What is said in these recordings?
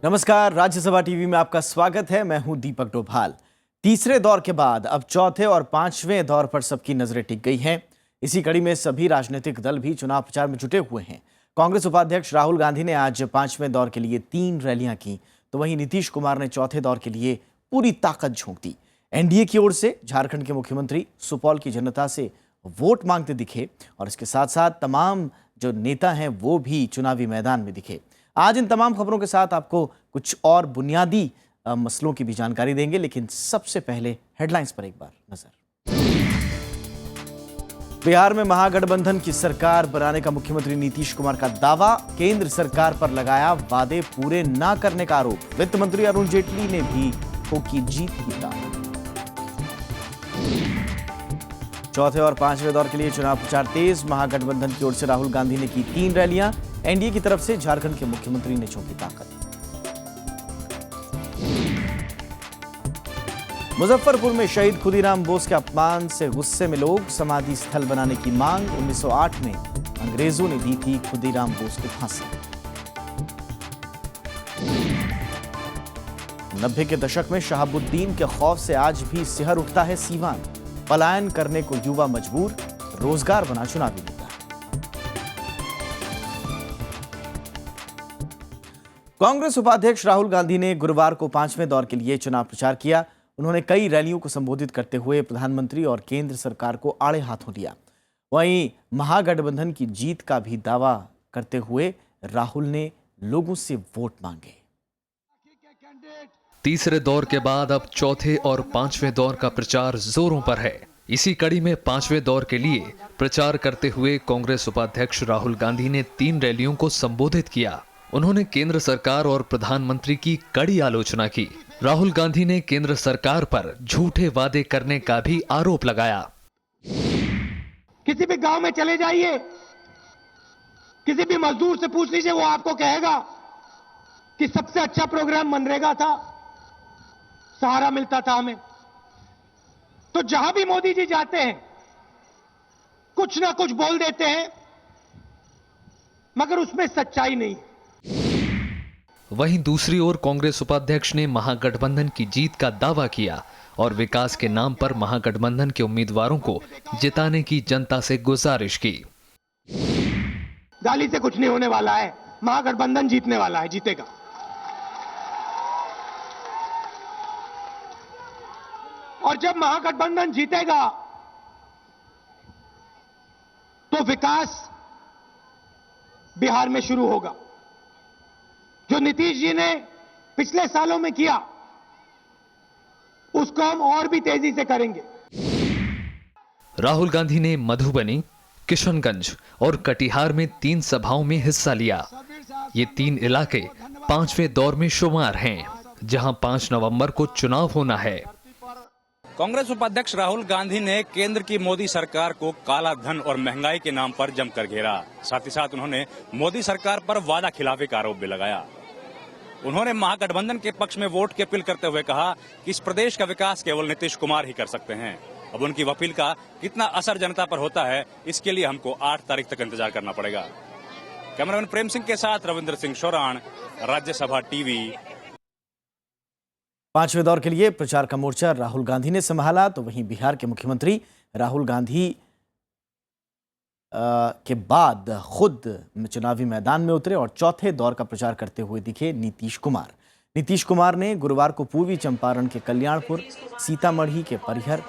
नमस्कार, राज्यसभा टीवी में आपका स्वागत है। मैं हूं दीपक डोभाल। तीसरे दौर के बाद अब चौथे और पांचवें दौर पर सबकी नजरें टिक गई हैं। इसी कड़ी में सभी राजनीतिक दल भी चुनाव प्रचार में जुटे हुए हैं। कांग्रेस उपाध्यक्ष राहुल गांधी ने आज पांचवें दौर के लिए 3 रैलियां की, तो वहीं नीतीश कुमार ने चौथे दौर के लिए पूरी ताकत झोंक दी। एनडीए की ओर से झारखंड के मुख्यमंत्री सुपौल की जनता से वोट मांगते दिखे और इसके साथ साथ तमाम जो नेता हैं वो भी चुनावी मैदान में दिखे। आज इन तमाम खबरों के साथ आपको कुछ और बुनियादी मसलों की भी जानकारी देंगे, लेकिन सबसे पहले हेडलाइंस पर एक बार नजर। बिहार में महागठबंधन की सरकार बनाने का मुख्यमंत्री नीतीश कुमार का दावा, केंद्र सरकार पर लगाया वादे पूरे न करने का आरोप। वित्त मंत्री अरुण जेटली ने भी ठोकी जीत की ताक। चौथे और पांचवें दौर के लिए चुनाव प्रचार तेज। महागठबंधन की ओर से राहुल गांधी ने की 3 रैलियां। एनडीए की तरफ से झारखंड के मुख्यमंत्री ने झोंकी ताकत। मुजफ्फरपुर में शहीद खुदीराम बोस के अपमान से गुस्से में लोग, समाधि स्थल बनाने की मांग। 1908 में अंग्रेजों ने दी थी खुदीराम बोस को फांसी। 90 के दशक में शहाबुद्दीन के खौफ से आज भी सिहर उठता है सीवान। पलायन करने को युवा मजबूर, रोजगार बना चुनावी मुद्दा। कांग्रेस उपाध्यक्ष राहुल गांधी ने गुरुवार को पांचवें दौर के लिए चुनाव प्रचार किया। उन्होंने कई रैलियों को संबोधित करते हुए प्रधानमंत्री और केंद्र सरकार को आड़े हाथों लिया। वहीं महागठबंधन की जीत का भी दावा करते हुए राहुल ने लोगों से वोट मांगे। तीसरे दौर के बाद अब चौथे और पांचवें दौर का प्रचार जोरों पर है। इसी कड़ी में पांचवें दौर के लिए प्रचार करते हुए कांग्रेस उपाध्यक्ष राहुल गांधी ने 3 रैलियों को संबोधित किया। उन्होंने केंद्र सरकार और प्रधानमंत्री की कड़ी आलोचना की। राहुल गांधी ने केंद्र सरकार पर झूठे वादे करने का भी आरोप लगाया। किसी भी गांव में चले जाइए, किसी भी मजदूर से पूछ लीजिए, वो आपको कहेगा कि सबसे अच्छा प्रोग्राम मनरेगा था, सहारा मिलता था हमें। तो जहां भी मोदी जी जाते हैं कुछ ना कुछ बोल देते हैं, मगर उसमें सच्चाई नहीं। वहीं दूसरी ओर कांग्रेस उपाध्यक्ष ने महागठबंधन की जीत का दावा किया और विकास के नाम पर महागठबंधन के उम्मीदवारों को जिताने की जनता से गुजारिश की। गाली से कुछ नहीं होने वाला है, महागठबंधन जीतने वाला है, जीतेगा। और जब महागठबंधन जीतेगा तो विकास बिहार में शुरू होगा। जो नीतीश जी ने पिछले सालों में किया उसको हम और भी तेजी से करेंगे। राहुल गांधी ने मधुबनी, किशनगंज और कटिहार में 3 सभाओं में हिस्सा लिया। ये 3 इलाके पांचवें दौर में शुमार हैं, जहां 5 नवंबर को चुनाव होना है। कांग्रेस उपाध्यक्ष राहुल गांधी ने केंद्र की मोदी सरकार को काला धन और महंगाई के नाम पर जमकर घेरा। साथ ही साथ उन्होंने मोदी सरकार पर वादा खिलाफी का आरोप भी लगाया। उन्होंने महागठबंधन के पक्ष में वोट की अपील करते हुए कहा कि इस प्रदेश का विकास केवल नीतीश कुमार ही कर सकते हैं। अब उनकी अपील का कितना असर जनता पर होता है, इसके लिए हमको 8 तारीख तक इंतजार करना पड़ेगा। कैमरामैन प्रेम सिंह के साथ रविंद्र सिंह शोराण, राज्यसभा टीवी। पांचवें दौर के लिए प्रचार का मोर्चा राहुल गांधी ने संभाला, तो वहीं बिहार के मुख्यमंत्री राहुल गांधी के बाद खुद चुनावी मैदान में उतरे और चौथे दौर का प्रचार करते हुए दिखे नीतीश कुमार। नीतीश कुमार ने गुरुवार को पूर्वी चंपारण के कल्याणपुर, सीतामढ़ी के परिहर,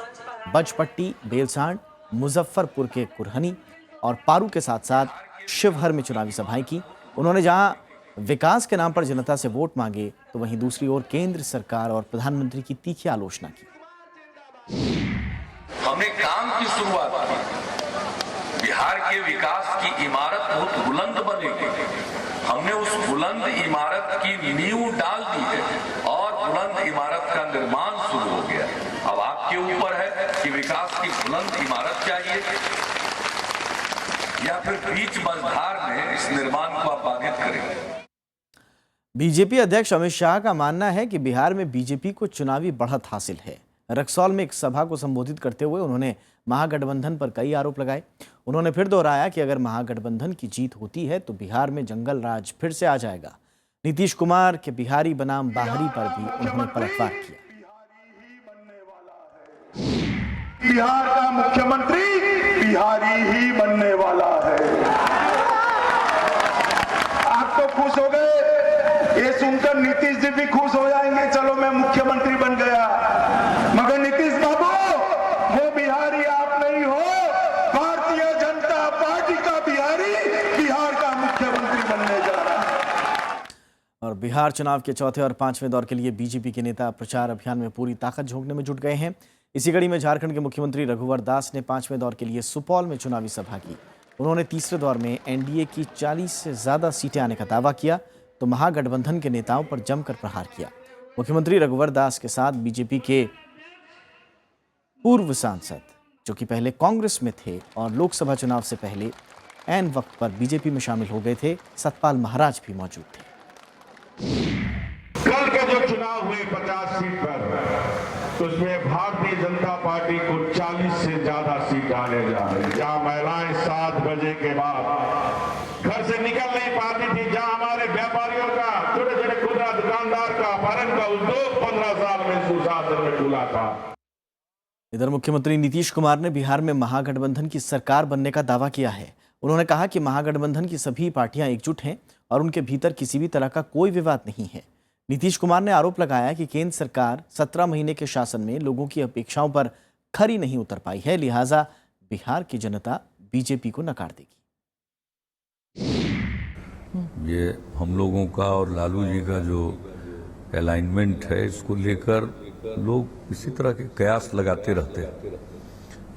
बजपट्टी, बेलसांड, मुजफ्फरपुर के कुरहनी और पारू के साथ साथ शिवहर में चुनावी सभाएं की। उन्होंने जहां विकास के नाम पर जनता से वोट मांगे, तो वहीं दूसरी ओर केंद्र सरकार और प्रधानमंत्री की तीखी आलोचना की। हमने काम की शुरुआत की, बिहार के विकास की इमारत बहुत बुलंद बनेगी। हमने उस बुलंद इमारत की नींव डाल दी है और बुलंद इमारत का निर्माण शुरू हो गया। अब आपके ऊपर है कि विकास की बुलंद इमारत चाहिए या फिर बीच मझधार में इस निर्माण को आप बाधित करेंगे। बीजेपी अध्यक्ष अमित शाह का मानना है कि बिहार में बीजेपी को चुनावी बढ़त हासिल है। रक्सौल में एक सभा को संबोधित करते हुए उन्होंने महागठबंधन पर कई आरोप लगाए। उन्होंने फिर दोहराया कि अगर महागठबंधन की जीत होती है तो बिहार में जंगल राज फिर से आ जाएगा। नीतीश कुमार के बिहारी बनाम बाहरी पर भी उन्होंने पलटवार किया। बिहार का मुख्यमंत्री बिहारी ही बनने वाला है। आप तो खुश हो गए, ये सुनकर नीतीश जी भी खुश हो जाएंगे, चलो मैं मुख्यमंत्री बन गया। मगर नीतीश बाबू, वो बिहारी आप नहीं हो, भारतीय जनता पार्टी का बिहारी बिहार का मुख्यमंत्री बनने जा रहा है। और बिहार चुनाव के चौथे और पांचवें दौर के लिए बीजेपी के नेता प्रचार अभियान में पूरी ताकत झोंकने में जुट गए हैं। इसी कड़ी में झारखंड के मुख्यमंत्री रघुवर दास ने पांचवें दौर के लिए सुपौल में चुनावी सभा की। उन्होंने तीसरे दौर में एनडीए की 40 से ज्यादा सीटें आने का दावा किया तो महागठबंधन के नेताओं पर जमकर प्रहार किया। मुख्यमंत्री रघुवर दास के साथ बीजेपी के पूर्व सांसद, जो कि पहले कांग्रेस में थे और लोकसभा चुनाव से पहले ऐन वक्त पर बीजेपी में शामिल हो गए थे, सतपाल महाराज भी मौजूद थे। कल के जो चुनाव हुए 50 सीट पर, उसमें भारतीय जनता पार्टी को 40 से ज्यादा सीट आने जा रही, जहां महिलाएं 7 बजे के बाद घर से निकल नहीं पाती थी, जहां हमारे व्यापारियों का, छोटे छोटे खुदरा दुकानदार का, अपहरण का उद्योग 15 साल में सुशासन में खुला था। इधर मुख्यमंत्री नीतीश कुमार ने बिहार में महागठबंधन की सरकार बनने का दावा किया है। उन्होंने कहा कि महागठबंधन की सभी पार्टियां एकजुट हैं और उनके भीतर किसी भी तरह का कोई विवाद नहीं है। नीतीश कुमार ने आरोप लगाया कि केंद्र सरकार 17 महीने के शासन में लोगों की अपेक्षाओं पर खरी नहीं उतर पाई है, लिहाजा बिहार की जनता बीजेपी को नकार देगी। ये हम लोगों का और लालू जी का जो अलाइनमेंट है, इसको लेकर लोग इसी तरह के कयास लगाते रहते हैं।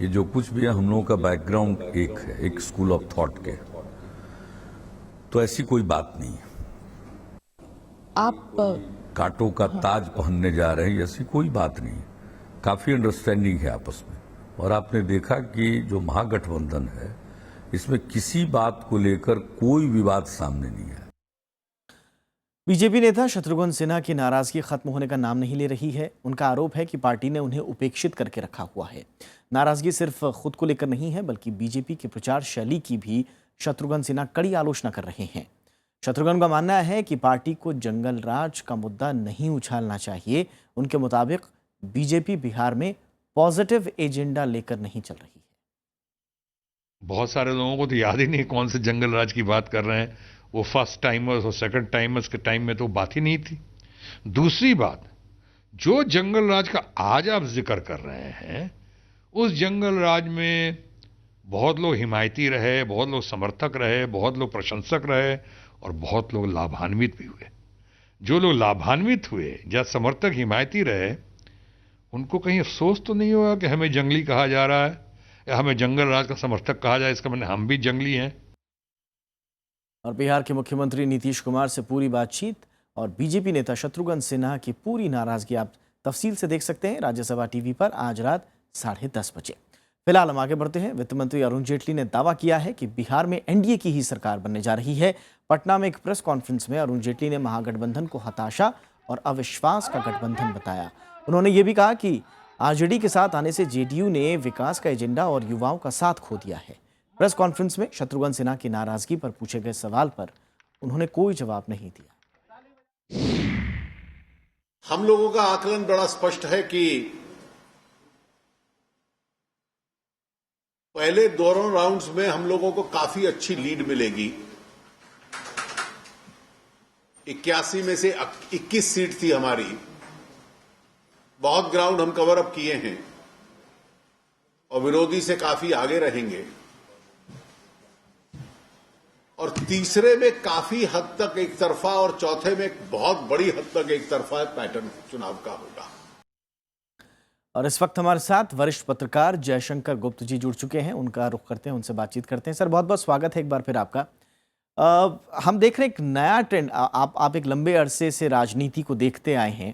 ये जो कुछ भी है, हम लोगों का बैकग्राउंड एक है, एक स्कूल ऑफ थॉट के, तो ऐसी कोई बात नहीं है। आप कांटों का ताज पहनने जा रहे हैं, ऐसी कोई बात नहीं। काफी अंडरस्टैंडिंग है आपस में, और आपने देखा कि जो महागठबंधन है, इसमें किसी बात को लेकर कोई विवाद सामने नहीं है। बीजेपी नेता शत्रुघ्न सिन्हा की नाराजगी खत्म होने का नाम नहीं ले रही है। उनका आरोप है कि पार्टी ने उन्हें उपेक्षित करके रखा हुआ है। नाराजगी सिर्फ खुद को लेकर नहीं है, बल्कि बीजेपी की प्रचार शैली की भी शत्रुघ्न सिन्हा कड़ी आलोचना कर रहे हैं। शत्रुघ्न का मानना है कि पार्टी को जंगल राज का मुद्दा नहीं उछालना चाहिए। उनके मुताबिक बीजेपी बिहार में पॉजिटिव एजेंडा लेकर नहीं चल रही है। बहुत सारे लोगों को तो याद ही नहीं कौन से जंगल राज की बात कर रहे हैं। वो फर्स्ट टाइमर्स और सेकंड टाइमर्स के टाइम में तो बात ही नहीं थी। दूसरी बात, जो जंगल राज का आज आप जिक्र कर रहे हैं, उस जंगल राज में बहुत लोग हिमायती रहे, बहुत लोग समर्थक रहे, बहुत लोग प्रशंसक रहे और बहुत लोग लाभान्वित भी हुए। जो लोग लाभान्वित हुए या समर्थक हिमायती रहे, उनको कहीं अफसोस तो नहीं होगा कि हमें जंगली कहा जा रहा है या हमें जंगल राज का समर्थक कहा जाए? इसका मतलब हम भी जंगली हैं। और बिहार के मुख्यमंत्री नीतीश कुमार से पूरी बातचीत और बीजेपी नेता शत्रुघ्न सिन्हा की पूरी नाराजगी आप तफसील से देख सकते हैं राज्यसभा टीवी पर आज रात 10:30 बजे। फिलहाल हम आगे बढ़ते हैं। वित्त मंत्री अरुण जेटली ने दावा किया है कि बिहार में एनडीए की ही सरकार बनने जा रही है। पटना में एक प्रेस कॉन्फ्रेंस में अरुण जेटली ने महागठबंधन को हताशा और अविश्वास का गठबंधन बताया। उन्होंने ये भी कहा कि आरजेडी के साथ आने से जेडीयू ने विकास का एजेंडा और युवाओं का साथ खो दिया है। प्रेस कॉन्फ्रेंस में शत्रुघ्न सिन्हा की नाराजगी पर पूछे गए सवाल पर उन्होंने कोई जवाब नहीं दिया। हम लोगों का आकलन बड़ा स्पष्ट है कि पहले दोनों राउंड्स में हम लोगों को काफी अच्छी लीड मिलेगी। 81 में से 21 सीट थी हमारी। बहुत ग्राउंड हम कवर अप किए हैं और विरोधी से काफी आगे रहेंगे। और तीसरे में काफी हद तक एक तरफा और चौथे में बहुत बड़ी हद तक एक तरफा पैटर्न चुनाव का होगा। और इस वक्त हमारे साथ वरिष्ठ पत्रकार जयशंकर गुप्त जी जुड़ चुके हैं। उनका रुख करते हैं, उनसे बातचीत करते हैं। सर, बहुत बहुत स्वागत है एक बार फिर आपका। हम देख रहे हैं एक नया ट्रेंड। आप एक लंबे अरसे से राजनीति को देखते आए हैं।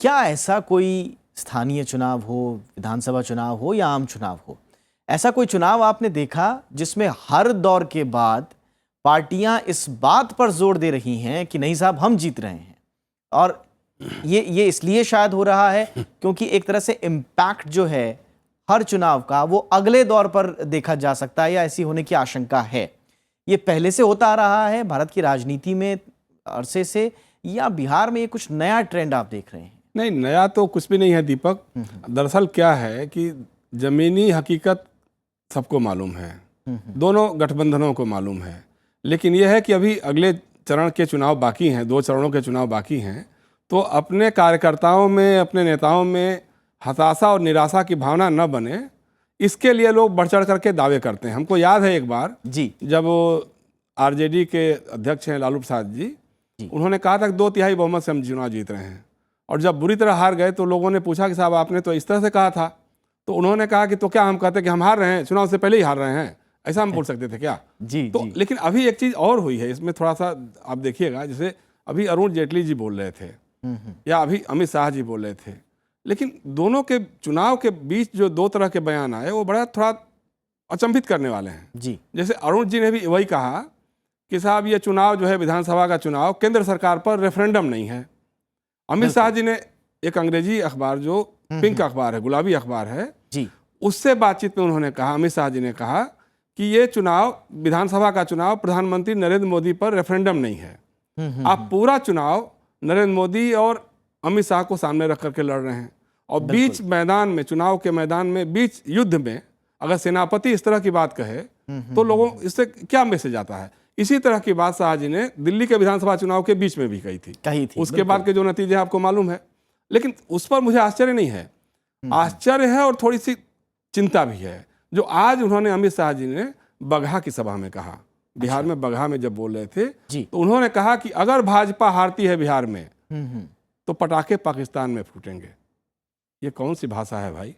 क्या ऐसा कोई स्थानीय चुनाव हो, विधानसभा चुनाव हो या आम चुनाव हो, ऐसा कोई चुनाव आपने देखा जिसमें हर दौर के बाद पार्टियां इस बात पर जोर दे रही हैं कि नहीं साहब हम जीत रहे हैं? और ये इसलिए शायद हो रहा है क्योंकि एक तरह से इम्पैक्ट जो है हर चुनाव का वो अगले दौर पर देखा जा सकता है या ऐसी होने की आशंका है। ये पहले से होता आ रहा है भारत की राजनीति में अरसे से, या बिहार में ये कुछ नया ट्रेंड आप देख रहे हैं? नहीं, नया तो कुछ भी नहीं है दीपक। दरअसल क्या है कि जमीनी हकीकत सबको मालूम है, दोनों गठबंधनों को मालूम है, लेकिन यह है कि अभी अगले चरण के चुनाव बाकी हैं, 2 चरणों के चुनाव बाकी हैं, तो अपने कार्यकर्ताओं में, अपने नेताओं में हताशा और निराशा की भावना न बने, इसके लिए लोग बढ़ चढ़ करके दावे करते हैं। हमको याद है एक बार जी, जब आरजेडी के अध्यक्ष हैं लालू प्रसाद जी, उन्होंने कहा था कि 2/3 बहुमत से हम चुनाव जीत रहे हैं, और जब बुरी तरह हार गए तो लोगों ने पूछा कि साहब आपने तो इस तरह से कहा था, तो उन्होंने कहा कि तो क्या हम कहते कि हम हार रहे हैं, चुनाव से पहले ही हार रहे हैं, ऐसा हम बोल सकते थे क्या? जी, तो जी। लेकिन अभी एक चीज़ और हुई है इसमें, थोड़ा सा आप देखिएगा, जैसे अभी अरुण जेटली जी बोल रहे थे या अभी अमित शाह जी बोल रहे थे, लेकिन दोनों के चुनाव के बीच जो 2 तरह के बयान आए वो बड़ा थोड़ा अचंभित करने वाले हैं। जी, जैसे अरुण जी ने भी वही कहा कि साहब ये चुनाव जो है विधानसभा का चुनाव केंद्र सरकार पर रेफरेंडम नहीं है। अमित शाह जी ने एक अंग्रेजी अखबार जो पिंक अखबार है, गुलाबी अखबार है जी, उससे बातचीत में उन्होंने कहा, अमित शाह जी ने कहा कि ये चुनाव विधानसभा का चुनाव प्रधानमंत्री नरेंद्र मोदी पर रेफरेंडम नहीं है। आप पूरा चुनाव नरेंद्र मोदी और अमित शाह को सामने रख करके लड़ रहे हैं, और बीच मैदान में, चुनाव के मैदान में, बीच युद्ध में अगर सेनापति इस तरह की बात कहे तो लोगों इससे क्या मैसेज आता है? इसी तरह की बात शाह जी ने दिल्ली के विधानसभा चुनाव के बीच में भी कही थी। उसके बाद के जो नतीजे आपको मालूम है, लेकिन उस पर मुझे आश्चर्य नहीं है, आश्चर्य है और थोड़ी सी चिंता भी है जो आज उन्होंने अमित शाह जी ने बगहा की सभा में कहा। बिहार में बगहा में जब बोल रहे थे तो उन्होंने कहा कि अगर भाजपा हारती है बिहार में तो पटाखे पाकिस्तान में फूटेंगे। ये कौन सी भाषा है भाई?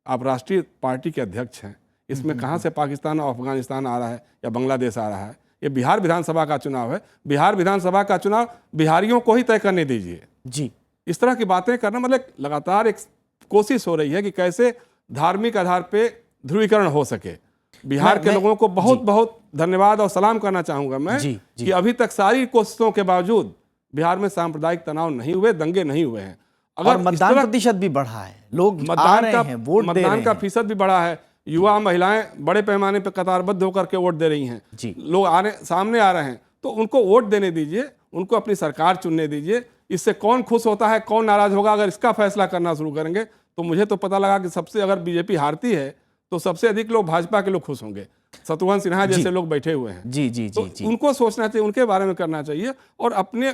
आप राष्ट्रीय पार्टी के अध्यक्ष हैं, इसमें कहाँ से पाकिस्तान और अफगानिस्तान आ रहा है या बांग्लादेश आ रहा है? ये बिहार विधानसभा का चुनाव है, बिहार विधानसभा का चुनाव बिहारियों को ही तय करने दीजिए। जी, इस तरह की बातें करना मतलब लगातार एक कोशिश हो रही है कि कैसे धार्मिक आधार पे ध्रुवीकरण हो सके। बिहार के लोगों को बहुत बहुत धन्यवाद और सलाम करना चाहूंगा मैं कि अभी तक सारी कोशिशों के बावजूद बिहार में सांप्रदायिक तनाव नहीं हुए, दंगे नहीं हुए हैं। अगर मतदान प्रतिशत भी बढ़ा है, लोग आ रहे हैं, वोट दे रहे हैं, मतदान का फीसद भी बढ़ा है, युवा महिलाएं बड़े पैमाने पर कतारबद्ध होकर के वोट दे रही हैं, लोग सामने आ रहे हैं, तो उनको वोट देने दीजिए, उनको अपनी सरकार चुनने दीजिए। इससे कौन खुश होता है, कौन नाराज होगा, अगर इसका फैसला करना शुरू करेंगे तो मुझे तो पता लगा कि सबसे, अगर बीजेपी हारती है तो सबसे अधिक लोग भाजपा के लोग खुश होंगे। शत्रुघ्न सिन्हा जैसे लोग बैठे हुए हैं, जी जी तो जी, उनको सोचना चाहिए, उनके बारे में करना चाहिए और अपने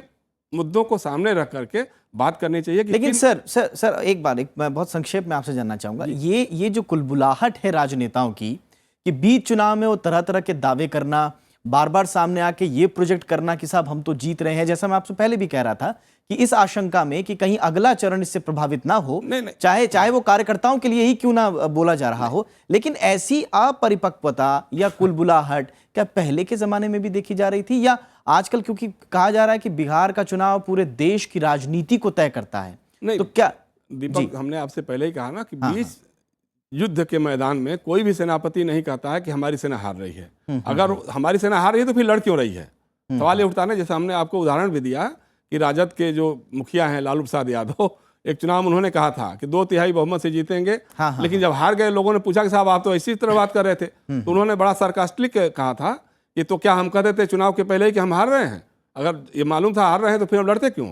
मुद्दों को सामने रख करके बात करनी चाहिए। लेकिन सर एक बार मैं बहुत संक्षेप में आपसे जानना चाहूंगा, ये जो कुलबुलाहट है राजनेताओं की कि बीच चुनाव में वो तरह तरह के दावे करना, बार बार सामने आके ये प्रोजेक्ट करना कि साहब हम तो जीत रहे हैं, जैसा मैं आपसे पहले भी कह रहा था कि इस आशंका में कि कहीं अगला चरण इससे प्रभावित ना हो, चाहे वो कार्यकर्ताओं के लिए ही क्यों ना बोला जा रहा हो, लेकिन ऐसी अपरिपक्वता या कुलबुलाहट क्या पहले के जमाने में भी देखी जा रही थी, या आजकल क्योंकि कहा जा रहा है कि बिहार का चुनाव पूरे देश की राजनीति को तय करता है, नहीं तो क्या दीपक, हमने आपसे पहले ही कहा ना कि बीच युद्ध के मैदान में कोई भी सेनापति नहीं कहता है कि हमारी सेना हार रही है। अगर हमारी सेना हार रही है तो फिर लड़ क्यों रही है? सवाल ये उठता है ना, जैसे हमने आपको उदाहरण भी दिया कि राजद के जो मुखिया हैं लालू प्रसाद यादव, एक चुनाव में उन्होंने कहा था कि 2/3 बहुमत से जीतेंगे, लेकिन जब हार गए लोगों ने पूछा कि साहब आप तो इसी तरह बात कर रहे थे, तो उन्होंने बड़ा सरकास्टिक कहा था ये तो क्या हम कहते थे चुनाव के पहले ही कि हम हार रहे हैं? अगर ये मालूम था हार रहे हैं तो फिर हम लड़ते क्यों?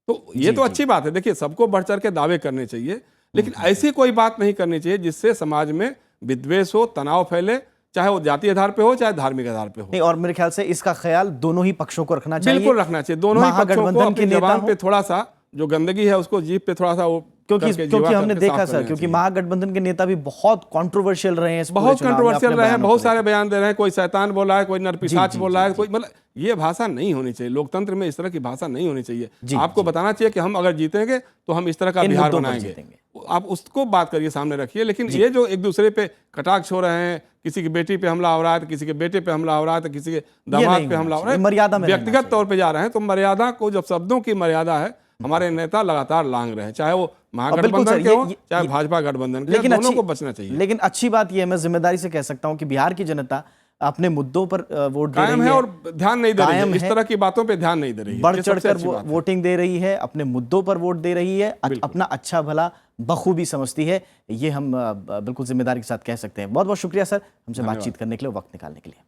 तो ये तो अच्छी बात है। देखिए, सबको बढ़ चढ़ के दावे करने चाहिए, लेकिन ऐसी कोई बात नहीं करनी चाहिए जिससे समाज में विद्वेष हो, तनाव फैले, चाहे वो जातीय आधार पे हो चाहे धार्मिक आधार पे हो। नहीं, और मेरे ख्याल से इसका ख्याल दोनों ही पक्षों को रखना चाहिए। बिल्कुल रखना चाहिए, दोनों ही पक्षों को अपनी जबान पे थोड़ा सा जो गंदगी है उसको जीभ पे थोड़ा सा वो, क्योंकि हमने देखा सर, क्योंकि महागठबंधन के नेता भी बहुत कंट्रोवर्शियल रहे हैं, बहुत कंट्रोवर्शियल रहे हैं, बहुत सारे बयान दे रहे हैं, कोई शैतान बोला है, कोई नरपिशाच बोला है, कोई, मतलब ये भाषा नहीं होनी चाहिए। लोकतंत्र में इस तरह की भाषा नहीं होनी चाहिए। आपको बताना चाहिए कि हम अगर जीतेंगे तो हम इस तरह का बिहार बनाएंगे, आप उसको बात करिए, सामने रखिए। लेकिन ये जो एक दूसरे पे कटाक्ष हो रहे हैं, किसी की बेटी पे हमला हो रहा है तो किसी के बेटे पे हमला हो रहा है तो किसी के दामाद पे हमला हो रहा है, मर्यादा में व्यक्तिगत तौर पे जा रहे हैं, तो मर्यादा को, जब शब्दों की मर्यादा है, हमारे नेता लगातार लांग रहे हैं, चाहे वो महागठबंधन के हो चाहे भाजपा गठबंधन के, दोनों को बचना चाहिए। लेकिन अच्छी बात यह है, मैं जिम्मेदारी से कह सकता हूं कि बिहार की जनता अपने मुद्दों पर वोट दे रही है और ध्यान नहीं दे रही है, इस तरह की बातों पे ध्यान नहीं दे रही है, बढ़ चढ़कर वोटिंग दे रही है, अपने मुद्दों पर वोट दे रही है, अपना अच्छा भला बखूबी समझती है। ये हम बिल्कुल जिम्मेदारी के साथ कह सकते हैं। बहुत बहुत शुक्रिया सर, हमसे बातचीत करने के लिए, वक्त निकालने के लिए।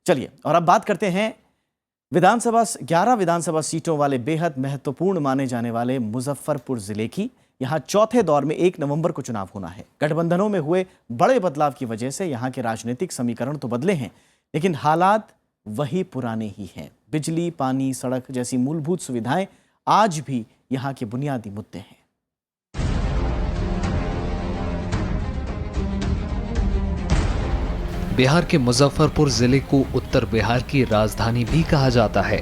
चलिए, और अब बात करते हैं 11 विधानसभा सीटों वाले बेहद महत्वपूर्ण माने जाने वाले मुजफ्फरपुर जिले की यहां चौथे दौर में 1 नवंबर को चुनाव होना है। गठबंधनों में हुए बड़े बदलाव की वजह से यहां के राजनीतिक समीकरण तो बदले हैं, लेकिन हालात वही पुराने ही हैं। बिजली, पानी, सड़क जैसी मूलभूत सुविधाएं आज भी यहां के बुनियादी मुद्दे हैं। बिहार के मुजफ्फरपुर जिले को उत्तर बिहार की राजधानी भी कहा जाता है।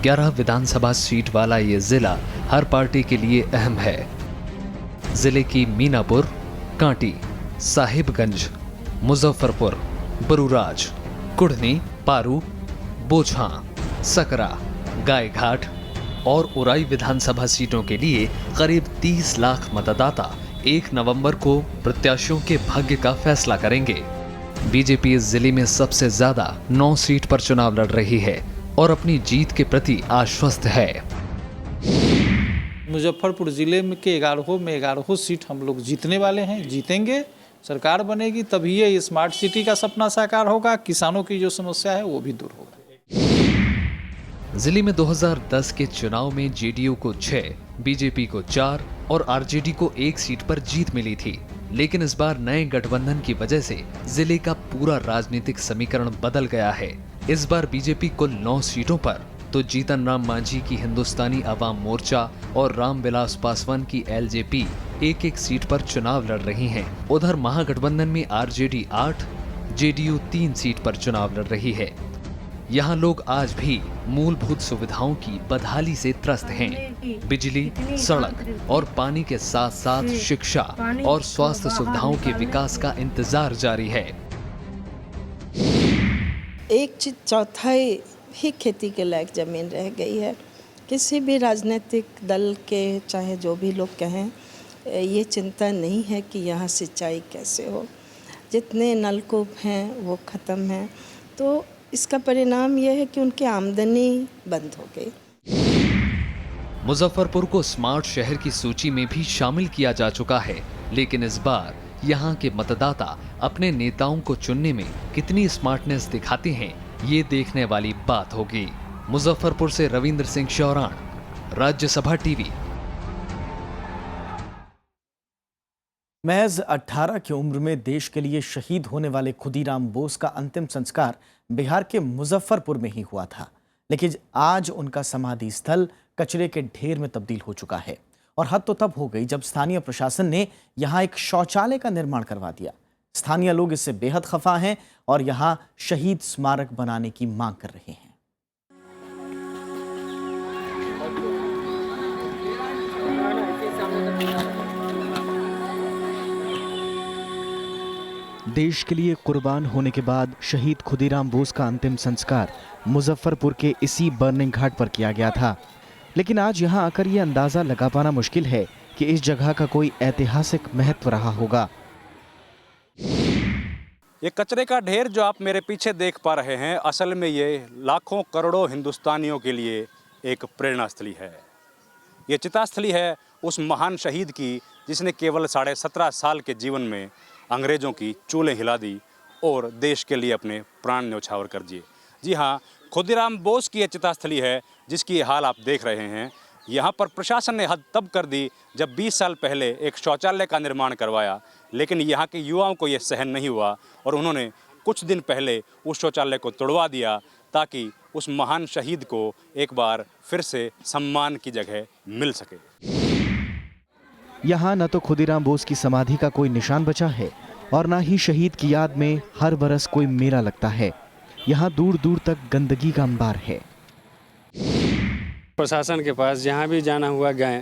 11 विधानसभा सीट वाला ये जिला हर पार्टी के लिए अहम है। जिले की मीनापुर, कांटी, साहिबगंज, मुजफ्फरपुर, बरूराज, कुढ़नी, पारू, बोझा, सकरा, गायघाट और उराई विधानसभा सीटों के लिए करीब 30 लाख मतदाता 1 नवंबर को प्रत्याशियों के भाग्य का फैसला करेंगे। बीजेपी इस जिले में सबसे ज्यादा 9 सीट पर चुनाव लड़ रही है और अपनी जीत के प्रति आश्वस्त है। मुजफ्फरपुर जिले में के 11 सीट हम लोग जीतने वाले हैं, जीतेंगे। सरकार बनेगी तभी ये स्मार्ट सिटी का सपना साकार होगा, किसानों की जो समस्या है वो भी दूर होगा। जिले में 2010 के चुनाव में जेडीयू को 6, बीजेपी को 4 और आरजेडी को 1 सीट पर जीत मिली थी, लेकिन इस बार नए गठबंधन की वजह से जिले का पूरा राजनीतिक समीकरण बदल गया है। इस बार बीजेपी कुल 9 सीटों पर तो जीतन राम मांझी की हिंदुस्तानी अवाम मोर्चा और रामविलास पासवान की एलजेपी 1-1 सीट पर चुनाव लड़ रही हैं। उधर महागठबंधन में आरजेडी 8, जेडीयू 3 सीट पर चुनाव लड़ रही है। यहाँ लोग आज भी मूलभूत सुविधाओं की बदहाली से त्रस्त हैं। बिजली, सड़क और पानी के साथ साथ शिक्षा और स्वास्थ्य सुविधाओं के विकास का इंतजार जारी है। 1/4 ही खेती के लायक जमीन रह गई है। किसी भी राजनीतिक दल के चाहे जो भी लोग कहें, ये चिंता नहीं है कि यहाँ सिंचाई कैसे हो। जितने नलकूप हैं वो ख़त्म हैं, तो इसका परिणाम यह है कि उनकी आमदनी बंद हो गई। मुजफ्फरपुर को स्मार्ट शहर की सूची में भी शामिल किया जा चुका है, लेकिन इस बार यहाँ के मतदाता अपने नेताओं को चुनने में कितनी स्मार्टनेस दिखाते हैं, ये देखने वाली बात होगी। मुजफ्फरपुर से रविंद्र सिंह शौरान, राज्यसभा टीवी। महज 18 की उम्र में देश के लिए शहीद होने वाले खुदीराम बोस का अंतिम संस्कार बिहार के मुजफ्फरपुर में ही हुआ था, लेकिन आज उनका समाधि स्थल कचरे के ढेर में तब्दील हो चुका है। और हद तो तब हो गई जब स्थानीय प्रशासन ने यहां एक शौचालय का निर्माण करवा दिया। स्थानीय लोग इससे बेहद खफा हैं और यहां शहीद स्मारक बनाने की मांग कर रहे हैं। देश के लिए कुर्बान होने के बाद शहीद खुदीराम बोस का अंतिम संस्कार मुजफ्फरपुर के इसी बर्निंग घाट पर किया गया था, लेकिन आज यहां आकर यह अंदाजा लगा पाना मुश्किल है कि इस जगह का कोई ऐतिहासिक महत्व रहा होगा। ये कचरे का ढेर जो आप मेरे पीछे देख पा रहे हैं, असल में ये लाखों करोड़ों हिंदुस्तानियों के लिए एक प्रेरणा स्थली है। ये चितास्थली है उस महान शहीद की जिसने केवल 17.5 साल के जीवन में अंग्रेज़ों की चूलें हिला दी और देश के लिए अपने प्राण न्यौछावर कर दिए। जी हाँ, खुदीराम बोस की यह चितास्थली है जिसकी ये हाल आप देख रहे हैं। यहाँ पर प्रशासन ने हद तब कर दी जब 20 साल पहले एक शौचालय का निर्माण करवाया, लेकिन यहाँ के युवाओं को यह सहन नहीं हुआ और उन्होंने कुछ दिन पहले उस शौचालय को तोड़वा दिया ताकि उस महान शहीद को एक बार फिर से सम्मान की जगह मिल सके। यहाँ न तो खुदीराम बोस की समाधि का कोई निशान बचा है और न ही शहीद की याद में हर बरस कोई मेला लगता है। यहाँ दूर दूर तक गंदगी का अंबार है। प्रशासन के पास जहाँ भी जाना हुआ गए,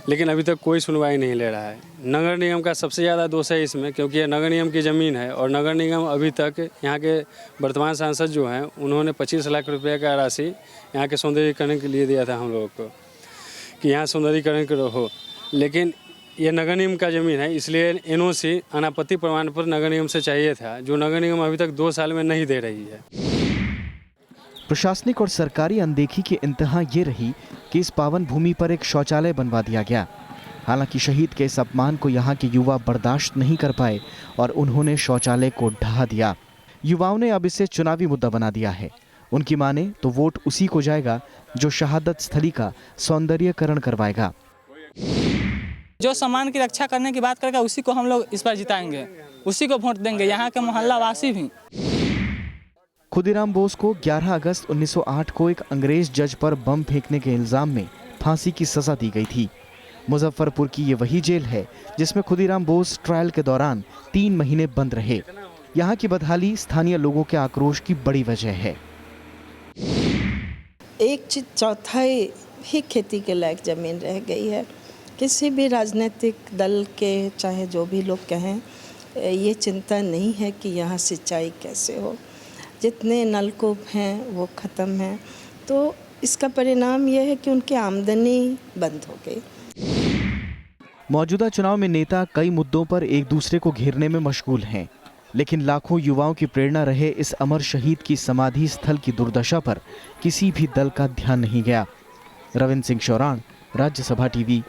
लेकिन अभी तक कोई सुनवाई नहीं ले रहा है। नगर निगम का सबसे ज़्यादा दोष है इसमें, क्योंकि ये नगर निगम की ज़मीन है और नगर निगम अभी तक यहाँ के वर्तमान सांसद जो हैं उन्होंने 25 लाख रुपये का राशि यहाँ के सौंदर्यीकरण के लिए दिया था हम लोगों को कि यहाँ सौंदर्यीकरण करो हो, लेकिन ये नगर निगम का ज़मीन है, इसलिए एनओसी अनापत्ति प्रमाण पत्र नगर निगम से चाहिए था, जो नगर निगम अभी तक 2 साल में नहीं दे रही है। प्रशासनिक और सरकारी अनदेखी की इंतहा ये रही कि इस पावन भूमि पर एक शौचालय बनवा दिया गया। हालांकि शहीद के इस अपमान को यहाँ के युवा बर्दाश्त नहीं कर पाए और उन्होंने शौचालय को ढहा दिया। युवाओं ने अब इसे चुनावी मुद्दा बना दिया है। उनकी माने तो वोट उसी को जाएगा जो शहादत स्थली का सौंदर्यकरण करवाएगा। जो सम्मान की रक्षा करने की बात करेगा उसी को हम लोग इस बार जिताएंगे, उसी को वोट देंगे, यहाँ के मोहल्ला वासी भी। खुदीराम बोस को 11 अगस्त 1908 को एक अंग्रेज जज पर बम फेंकने के इल्जाम में फांसी की सजा दी गई थी। मुजफ्फरपुर की ये वही जेल है जिसमें खुदीराम बोस ट्रायल के दौरान 3 महीने बंद रहे। यहाँ की बदहाली स्थानीय लोगों के आक्रोश की बड़ी वजह है। 1/4 ही खेती के लायक ज़मीन रह गई है। किसी भी राजनीतिक दल के चाहे जो भी लोग कहें, ये चिंता नहीं है कि यहाँ सिंचाई कैसे हो। जितने नलकूप हैं वो ख़त्म हैं, तो इसका परिणाम यह है कि उनकी आमदनी बंद हो गई। मौजूदा चुनाव में नेता कई मुद्दों पर एक दूसरे को घेरने में मशगूल हैं, लेकिन लाखों युवाओं की प्रेरणा रहे इस अमर शहीद की समाधि स्थल की दुर्दशा पर किसी भी दल का ध्यान नहीं गया। रविंद्र सिंह शौरान, राज्यसभा टीवी।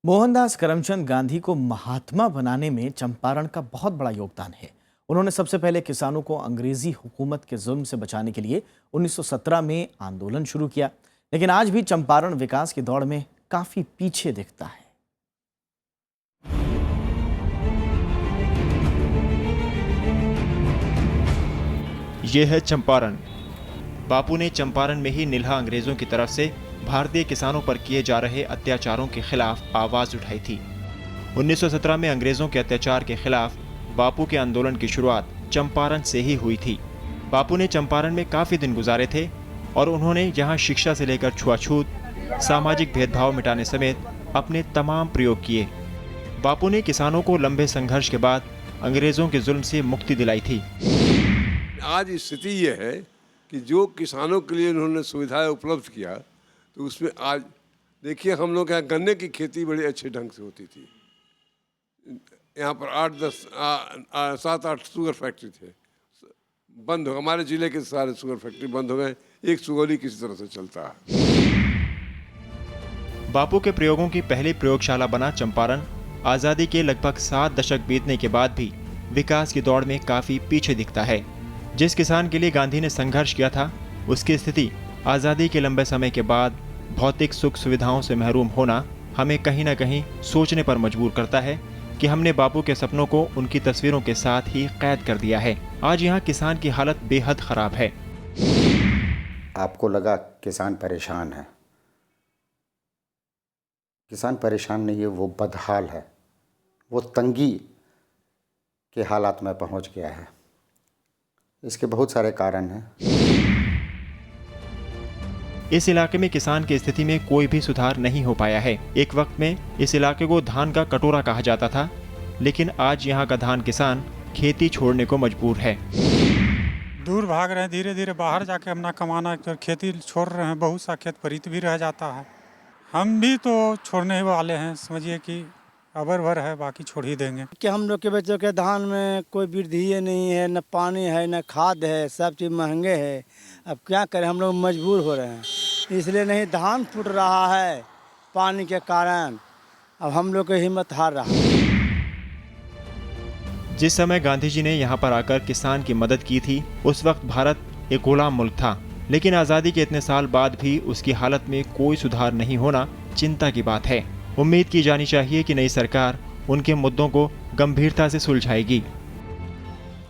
मोहनदास करमचंद गांधी को महात्मा बनाने में चंपारण का बहुत बड़ा योगदान है। उन्होंने सबसे पहले किसानों को अंग्रेजी हुकूमत के जुल्म से बचाने के लिए 1917 में आंदोलन शुरू किया, लेकिन आज भी चंपारण विकास की दौड़ में काफी पीछे दिखता है। यह है चंपारण। बापू ने चंपारण में ही नील्हा अंग्रेजों की तरफ से भारतीय किसानों पर किए जा रहे अत्याचारों के खिलाफ आवाज उठाई थी। 1917 में अंग्रेजों के अत्याचार के खिलाफ बापू के आंदोलन की शुरुआत चंपारण से ही हुई थी। बापू ने चंपारण में काफी दिन गुजारे थे और उन्होंने यहाँ शिक्षा से लेकर छुआछूत, सामाजिक भेदभाव मिटाने समेत अपने तमाम प्रयोग किए। बापू ने किसानों को लंबे संघर्ष के बाद अंग्रेजों के जुल्म से मुक्ति दिलाई थी। आज स्थिति यह है कि जो किसानों के लिए उन्होंने सुविधाएं उपलब्ध किया, तो उसमें आज देखिए हम लोग यहाँ गन्ने की खेती बड़े अच्छे ढंग से होती थी। यहाँ पर 7-8 शुगर फैक्ट्री थे, बंद हो, हमारे जिले के सारे शुगर फैक्ट्री बंद हो गए। एक सुगौली किसी तरह से चलता है। बापू के प्रयोगों की पहली प्रयोगशाला बना चंपारण आज़ादी के लगभग 7 दशक बीतने के बाद भी विकास की दौड़ में काफी पीछे दिखता है। जिस किसान के लिए गांधी ने संघर्ष किया था, उसकी स्थिति आज़ादी के लंबे समय के बाद भौतिक सुख सुविधाओं से महरूम होना हमें कहीं न कहीं सोचने पर मजबूर करता है कि हमने बापू के सपनों को उनकी तस्वीरों के साथ ही कैद कर दिया है। आज यहाँ किसान की हालत बेहद खराब है। आपको लगा किसान परेशान है, किसान परेशान नहीं है, वो बदहाल है, वो तंगी के हालात में पहुँच गया है। इसके बहुत सारे कारण हैं। इस इलाके में किसान की स्थिति में कोई भी सुधार नहीं हो पाया है। एक वक्त में इस इलाके को धान का कटोरा कहा जाता था, लेकिन आज यहाँ का धान किसान खेती छोड़ने को मजबूर है। दूर भाग रहे हैं, धीरे धीरे बाहर जाके अपना कमाना, खेती छोड़ रहे हैं। बहुत सा खेत परित भी रह जाता है। हम भी तो छोड़ने वाले हैं, समझिए कि अबर भर है, बाकी छोड़ ही देंगे। कि हम लोग के बच्चों के धान में कोई वृद्धि नहीं है, न पानी है, न खाद है, सब चीज़ महंगे है। अब क्या करें, हम लोग मजबूर हो रहे हैं, इसलिए नहीं धान फूट रहा है पानी के कारण। अब हम लोग की हिम्मत हार रहा है। जिस समय गांधी जी ने यहाँ पर आकर किसान की मदद की थी, उस वक्त भारत एक गुलाम मुल्क था, लेकिन आज़ादी के इतने साल बाद भी उसकी हालत में कोई सुधार नहीं होना चिंता की बात है। उम्मीद की जानी चाहिए कि नई सरकार उनके मुद्दों को गंभीरता से सुलझाएगी।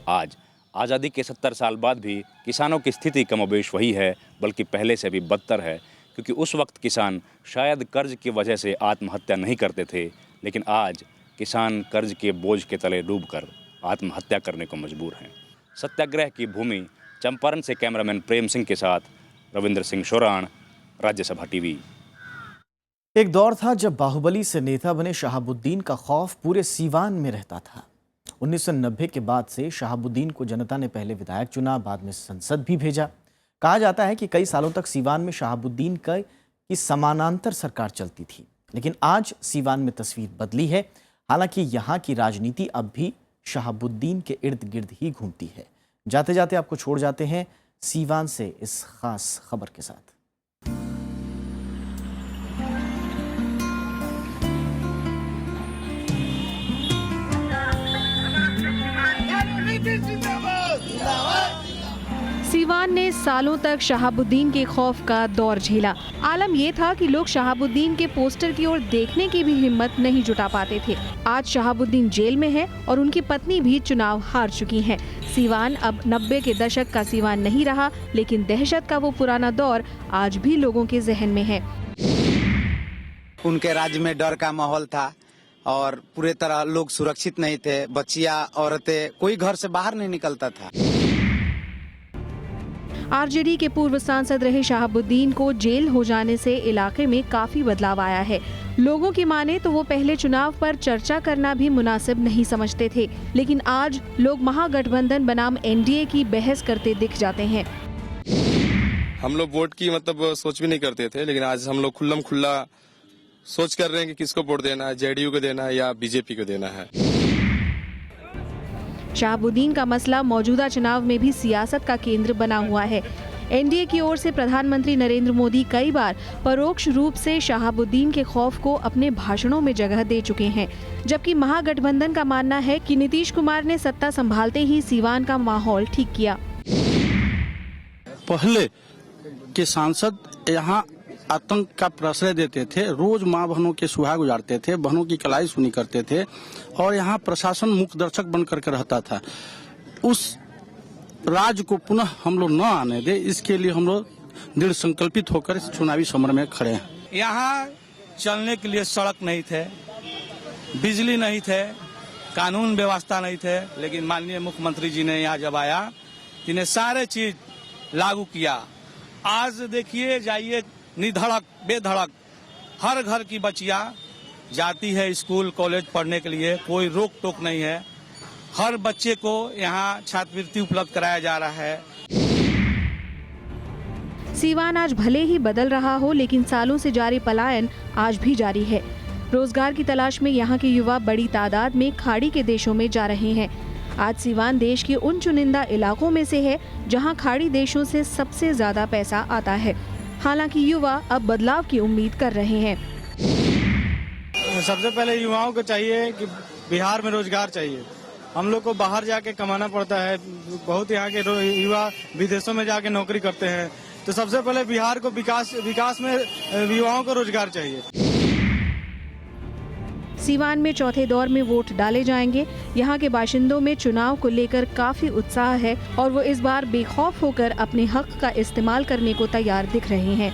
आज आज़ादी के 70 साल बाद भी किसानों की स्थिति कमोबेश वही है, बल्कि पहले से भी बदतर है, क्योंकि उस वक्त किसान शायद कर्ज की वजह से आत्महत्या नहीं करते थे, लेकिन आज किसान कर्ज के बोझ के तले डूबकर आत्महत्या करने को मजबूर हैं। सत्याग्रह की भूमि चंपारण से कैमरामैन प्रेम सिंह के साथ रविंद्र सिंह शौरान, राज्यसभा टीवी। एक दौर था जब बाहुबली से नेता बने शहाबुद्दीन का खौफ पूरे सीवान में रहता था। 1990 के बाद से शहाबुद्दीन को जनता ने पहले विधायक चुना, बाद में संसद भी भेजा। कहा जाता है कि कई सालों तक सीवान में शहाबुद्दीन की समानांतर सरकार चलती थी, लेकिन आज सीवान में तस्वीर बदली है। हालांकि यहाँ की राजनीति अब भी शहाबुद्दीन के इर्द गिर्द ही घूमती है। जाते जाते आपको छोड़ जाते हैं सीवान से इस खास खबर के साथ। सिवान ने सालों तक शहाबुद्दीन के खौफ का दौर झेला। आलम ये था कि लोग शहाबुद्दीन के पोस्टर की ओर देखने की भी हिम्मत नहीं जुटा पाते थे। आज शहाबुद्दीन जेल में है और उनकी पत्नी भी चुनाव हार चुकी हैं। सिवान अब 90 के दशक का सिवान नहीं रहा, लेकिन दहशत का वो पुराना दौर आज भी लोगों के जहन में है। उनके राज्य में डर का माहौल था और पूरे तरह लोग सुरक्षित नहीं थे। बच्चियां, औरतें, कोई घर से बाहर नहीं निकलता था। आरजेडी के पूर्व सांसद रहे शहाबुद्दीन को जेल हो जाने से इलाके में काफी बदलाव आया है। लोगों की माने तो वो पहले चुनाव पर चर्चा करना भी मुनासिब नहीं समझते थे, लेकिन आज लोग महागठबंधन बनाम एनडीए की बहस करते दिख जाते हैं। हम लोग वोट की सोच भी नहीं करते थे, लेकिन आज हम लोग खुल्ला सोच कर रहे हैं कि किसको वोट देना है, जेडीयू को देना है या बीजेपी को देना है। शहाबुद्दीन का मसला मौजूदा चुनाव में भी सियासत का केंद्र बना हुआ है। एनडीए की ओर से प्रधानमंत्री नरेंद्र मोदी कई बार परोक्ष रूप से शहाबुद्दीन के खौफ को अपने भाषणों में जगह दे चुके हैं, जबकि महागठबंधन का मानना है कि नीतीश कुमार ने सत्ता संभालते ही सिवान का माहौल ठीक किया। पहले के सांसद यहाँ आतंक का प्रश्रय देते थे, रोज माँ बहनों के सुहाग गुजारते थे, बहनों की कलाई सुनी करते थे और यहाँ प्रशासन मुख्य दर्शक बन करके रहता था। उस राज को पुनः हम लोग न आने दे, इसके लिए हम लोग दृढ़ संकल्पित होकर इस चुनावी समर में खड़े हैं। यहाँ चलने के लिए सड़क नहीं थे, बिजली नहीं थे, कानून व्यवस्था नहीं थे, लेकिन माननीय मुख्यमंत्री जी ने यहाँ जब आया, इन्हें सारे चीज लागू किया। आज देखिए, जाइए निधड़क बेधड़क हर घर की बच्चियां जाती है स्कूल कॉलेज पढ़ने के लिए, कोई रोक टोक नहीं है। हर बच्चे को यहाँ छात्रवृत्ति उपलब्ध कराया जा रहा है। सिवान आज भले ही बदल रहा हो, लेकिन सालों से जारी पलायन आज भी जारी है। रोजगार की तलाश में यहाँ के युवा बड़ी तादाद में खाड़ी के देशों में जा रहे हैं। आज सिवान देश के उन चुनिंदा इलाकों में से है जहाँ खाड़ी देशों से सबसे ज्यादा पैसा आता है। हालांकि युवा अब बदलाव की उम्मीद कर रहे हैं। सबसे पहले युवाओं को चाहिए कि बिहार में रोजगार चाहिए। हम लोग को बाहर जाके कमाना पड़ता है, बहुत यहाँ के युवा विदेशों में जाके नौकरी करते हैं, तो सबसे पहले बिहार को विकास में युवाओं को रोजगार चाहिए। सिवान में चौथे दौर में वोट डाले जाएंगे। यहाँ के बाशिंदों में चुनाव को लेकर काफी उत्साह है और वो इस बार बेखौफ होकर अपने हक का इस्तेमाल करने को तैयार दिख रहे हैं।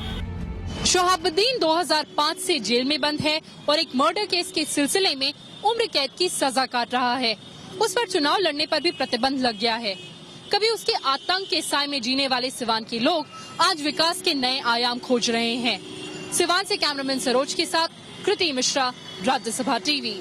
शहाबुद्दीन 2005 से जेल में बंद है और एक मर्डर केस के सिलसिले में उम्र कैद की सजा काट रहा है। उस पर चुनाव लड़ने पर भी प्रतिबंध लग गया है। कभी उसके आतंक के साए में जीने वाले सिवान के लोग आज विकास के नए आयाम खोज रहे हैं। सिवान से कैमरामैन सरोज के साथ कृति मिश्रा, राज्यसभा टीवी।